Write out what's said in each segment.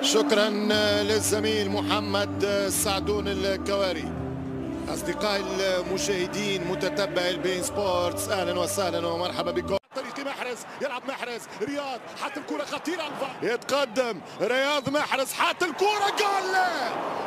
شكرا للزميل محمد السعدون الكواري. أصدقائي المشاهدين متتبعي البين سبورتس، أهلا وسهلا ومرحبا بكم. طريق محرز، يلعب محرز، رياض حط الكرة خطيرة، يتقدم رياض محرز، حط الكرة، جول!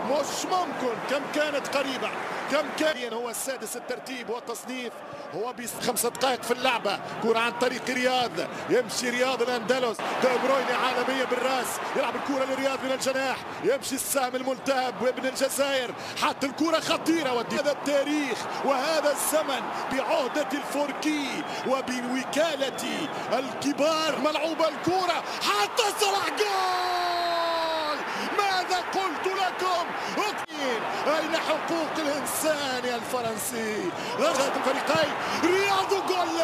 مش ممكن، كم كانت قريبة، كم كان. هو السادس الترتيب والتصنيف، هو ب5 دقائق في اللعبة. كرة عن طريق رياض، يمشي رياض الأندلس، دي برويني عالمية بالراس، يلعب الكرة لرياض من الجناح، يمشي السهم الملتهب وابن الجزائر، حط الكرة خطيرة. هذا التاريخ وهذا الزمن بعهدة الفوركي وبوكالة الكبار. ملعوبة الكرة، حتى صلاح، جول! ماذا قلت لكم؟ أين حقوق الإنسان يا الفرنسي؟ رغبة الفريقين، رياض، جول!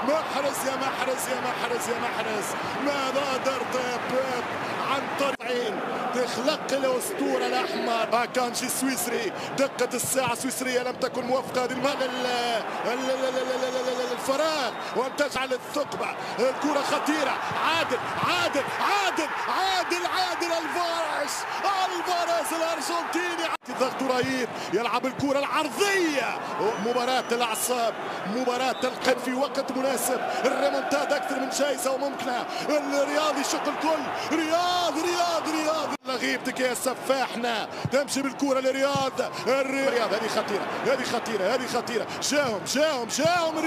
محرز يا محرز يا محرز يا محرز، ماذا درت يا بيب؟ عن طريق تخلق الأسطورة الأحمر، كانشي السويسري، دقة الساعة السويسرية لم تكن موفقة. هذه الفراغ وأن تجعل الثقبة. الكرة خطيرة، عادل عادل عادل عادل عادل الفارس الأرجنتيني، ضغط رهيب، يلعب الكرة العرضية. مباراة الأعصاب، مباراة القلب في وقت مناسب، الريمونتادا أكثر من جايزة وممكنة. الرياض يشق الكل، رياض رياض رياض، لغيبتك يا سفاحنا. تمشي بالكرة لرياض، الرياض هذه خطيرة، هذه خطيرة، هذه خطيرة. جاهم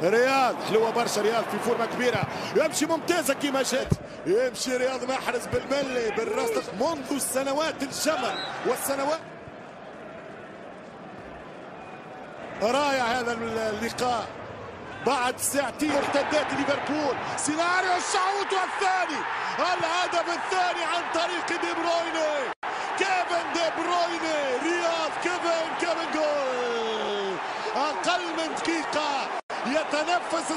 رياض حلوة برشا، رياض في فورمة كبيرة، يمشي ممتازة كيما جات، يمشي رياض محرز بالملي بالراس منذ السنوات الجمل والسنوات. رائع هذا اللقاء بعد ساعتين ارتدات ليفربول. سيناريو الشوط والثاني، الهدف الثاني عن طريق دي برويني، كيفن دي برويني، رياض، كيفن جول! أقل من دقيقة يتنفس